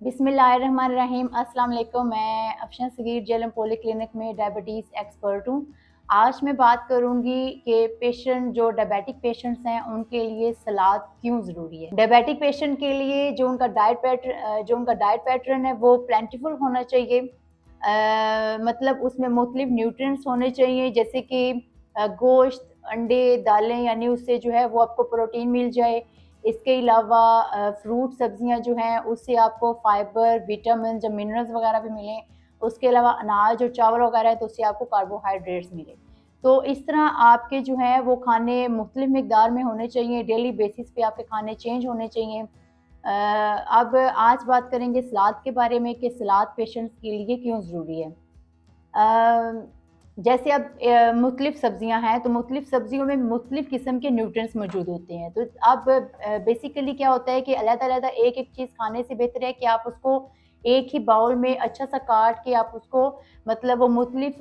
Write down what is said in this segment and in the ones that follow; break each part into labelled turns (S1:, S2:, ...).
S1: बिस्मिल्लाहिर्रहमानिर्रहीम। अस्सलाम वालेकुम। मैं अफशन सगीर जेलम पॉली क्लिनिक में डायबिटीज़ एक्सपर्ट हूँ। आज मैं बात करूँगी कि पेशेंट जो डायबिटिक पेशेंट्स हैं उनके लिए सलाद क्यों ज़रूरी है। डायबिटिक पेशेंट के लिए जो उनका डाइट पैटर्न है वो प्लेंटिफुल होना चाहिए। मतलब उसमें मुख्तलिफ न्यूट्रिएंट्स होने चाहिए, जैसे कि गोश्त, अंडे, दालें, यानी उससे जो है वो आपको प्रोटीन मिल जाए। इसके अलावा फ्रूट सब्जियां जो हैं उससे आपको फाइबर, विटामिन या मिनरल्स वगैरह भी मिलें। उसके अलावा अनाज और चावल वगैरह है तो उससे आपको कार्बोहाइड्रेट्स मिले। तो इस तरह आपके जो है वो खाने मुख्तलिफ मकदार में होने चाहिए, डेली बेसिस पे आपके खाने चेंज होने चाहिए। अब आज बात करेंगे सलाद के बारे में कि सलाद पेशेंट्स के लिए क्यों ज़रूरी है। अ, जैसे अब मुख्तलिफ सब्जियां हैं तो मुख्तलिफ सब्जियों में मुख्तलिफ किस्म के न्यूट्रिएंट्स मौजूद होते हैं। तो अब बेसिकली क्या होता है कि अलग-अलग एक-एक चीज़ खाने से बेहतर है कि आप उसको एक ही बाउल में अच्छा सा काट के आप उसको, मतलब वो मुख्तलिफ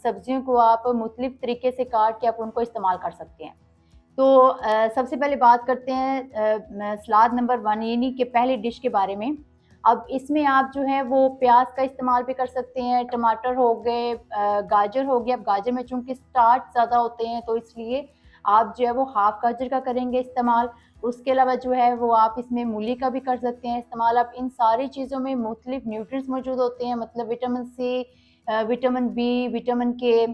S1: सब्जियों को आप मुख्तलिफ तरीके से काट के आप उनको इस्तेमाल कर सकते हैं। तो सबसे पहले बात करते हैं सलाद नंबर 1 यानी कि पहली डिश के बारे में। अब इसमें आप जो है वो प्याज का इस्तेमाल भी कर सकते हैं, टमाटर हो गए, गाजर हो गया। अब गाजर में चूँकि स्टार्च ज़्यादा होते हैं तो इसलिए आप जो है वो हाफ़ गाजर का करेंगे इस्तेमाल। उसके अलावा जो है वो आप इसमें मूली का भी कर सकते हैं इस्तेमाल। अब इन सारी चीज़ों में मुख्तलिफ न्यूट्रिएंट्स मौजूद होते हैं, मतलब vitamin C, vitamin B, vitamin K.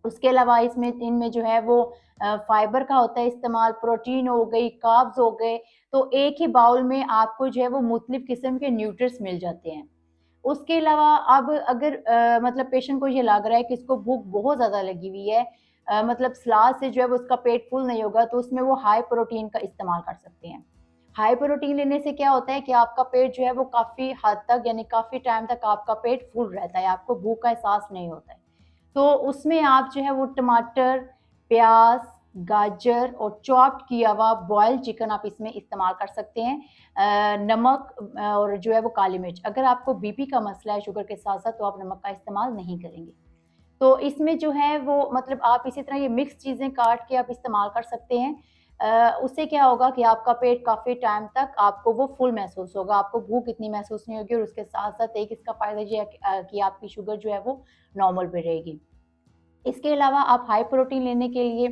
S1: उसके अलावा इसमें इनमें जो है वो फाइबर का होता है इस्तेमाल, प्रोटीन हो गई, कार्ब्स हो गए। तो एक ही बाउल में आपको जो है वो मुख्तलिफ किस्म के न्यूट्रिएंट्स मिल जाते हैं। उसके अलावा अब अगर मतलब पेशेंट को ये लग रहा है कि इसको भूख बहुत ज़्यादा लगी हुई है, मतलब सलाद से जो है वो उसका पेट फुल नहीं होगा, तो उसमें वो हाई प्रोटीन का इस्तेमाल कर सकते हैं। हाई प्रोटीन लेने से क्या होता है कि आपका पेट जो है वो काफ़ी हद तक, यानी काफ़ी टाइम तक आपका पेट फुल रहता है, आपको भूख का एहसास नहीं होता है। तो उसमें आप जो है वो टमाटर, प्याज़, गाजर और चॉप्ड किया हुआ बॉइल्ड चिकन आप इसमें इस्तेमाल कर सकते हैं। नमक और जो है वो काली मिर्च। अगर आपको बीपी का मसला है शुगर के साथ-साथ तो आप नमक का इस्तेमाल नहीं करेंगे। तो इसमें जो है वो, मतलब आप इसी तरह ये मिक्स चीज़ें काट के आप इस्तेमाल कर सकते हैं। उससे क्या होगा कि आपका पेट काफ़ी टाइम तक आपको वो फुल महसूस होगा, आपको भूख इतनी महसूस नहीं होगी, और उसके साथ-साथ एक इसका फ़ायदा ये है कि आपकी शुगर जो है वो नॉर्मल पे रहेगी। इसके अलावा आप हाई प्रोटीन लेने के लिए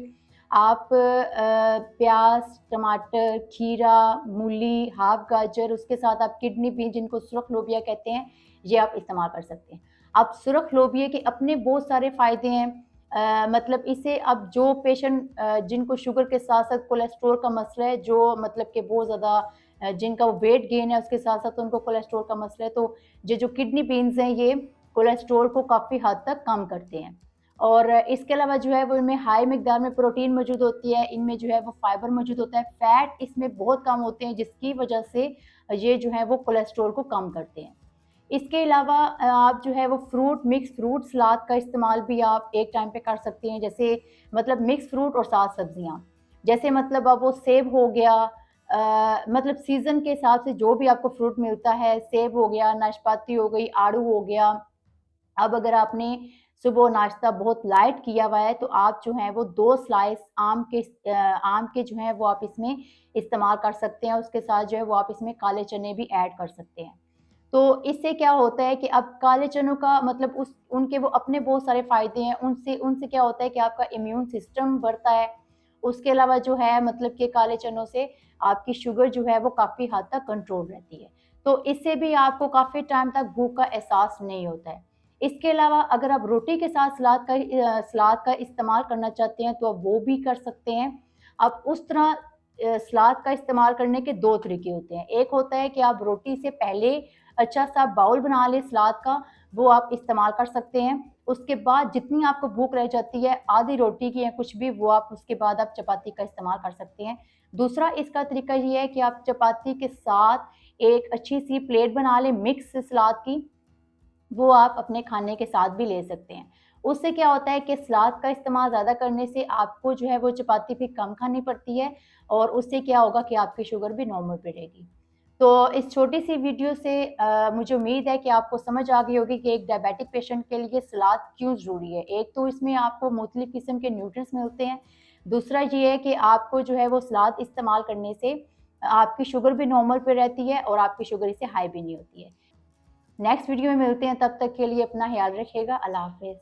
S1: आप प्याज, टमाटर, खीरा, मूली, हाफ गाजर, उसके साथ आप किडनी बीन जिनको सुरख लोबिया कहते हैं, ये आप इस्तेमाल कर सकते हैं। अब सुरख लोबिया के अपने बहुत सारे फ़ायदे हैं। मतलब इसे अब जो पेशेंट जिनको शुगर के साथ-साथ कोलेस्ट्रॉल का मसला है, जो मतलब कि बहुत ज़्यादा जिनका वेट गेन है उसके साथ-साथ उनको कोलेस्ट्रॉल का मसला है, तो ये जो किडनी बीन्स हैं ये कोलेस्ट्रॉल को काफ़ी हद तक कम करते हैं। और इसके अलावा जो है वो इनमें हाई मिकदार में प्रोटीन मौजूद होती है, इनमें जो है वो फाइबर मौजूद होता है, फैट इसमें बहुत कम होते हैं जिसकी वजह से ये जो है वो कोलेस्ट्रॉल को कम करते हैं। इसके अलावा आप जो है वो मिक्स फ्रूट सलाद का इस्तेमाल भी आप एक टाइम पे कर सकते हैं, जैसे मतलब मिक्स फ्रूट और साथ सब्जियाँ। जैसे मतलब अब वो सेब हो गया, मतलब सीज़न के हिसाब से जो भी आपको फ्रूट मिलता है, सेब हो गया, नाशपाती हो गई, आड़ू हो गया। अब अगर आपने सुबह नाश्ता बहुत लाइट किया हुआ है तो आप जो है वो 2 स्लाइस आम के जो हैं वो आप इसमें इस्तेमाल कर सकते हैं। उसके साथ जो है वो आप इसमें काले चने भी ऐड कर सकते हैं। तो इससे क्या होता है कि अब काले चनों का मतलब उस उनके वो अपने बहुत सारे फ़ायदे हैं, उनसे उनसे क्या होता है कि आपका इम्यून सिस्टम बढ़ता है। उसके अलावा जो है मतलब कि काले चनों से आपकी शुगर जो है वो काफ़ी हद तक कंट्रोल रहती है। तो इससे भी आपको काफ़ी टाइम तक भूख का एहसास नहीं होता है। इसके अलावा अगर आप रोटी के साथ सलाद का इस्तेमाल करना चाहते हैं तो आप वो भी कर सकते हैं। अब उस तरह सलाद का इस्तेमाल करने के 2 तरीके होते हैं। एक होता है कि आप रोटी से पहले अच्छा-सा बाउल बना लें सलाद का, वो आप इस्तेमाल कर सकते हैं। उसके बाद जितनी आपको भूख रह जाती है, आधी रोटी की या कुछ भी, वो आप उसके बाद आप चपाती का इस्तेमाल कर सकते हैं। दूसरा इसका तरीका ये है कि आप चपाती के साथ एक अच्छी-सी प्लेट बना लें मिक्स सलाद की, वो आप अपने खाने के साथ भी ले सकते हैं। उससे क्या होता है कि सलाद का इस्तेमाल ज़्यादा करने से आपको जो है वो चपाती भी कम खानी पड़ती है, और उससे क्या होगा कि आपकी शुगर भी नॉर्मल पे रहेगी। तो इस छोटी-सी वीडियो से मुझे उम्मीद है कि आपको समझ आ गई होगी कि एक डायबिटिक पेशेंट के लिए सलाद क्यों ज़रूरी है। एक तो इसमें आपको मुख्तलिफ़ किस्म के न्यूट्रिएंट्स मिलते हैं। दूसरा ये है कि आपको जो है वो सलाद इस्तेमाल करने से आपकी शुगर भी नॉर्मल पे रहती है और आपकी शुगर इससे हाई भी नहीं होती है। नेक्स्ट वीडियो में मिलते हैं, तब तक के लिए अपना ख्याल रखिएगा। अल्लाह हाफ़िज़।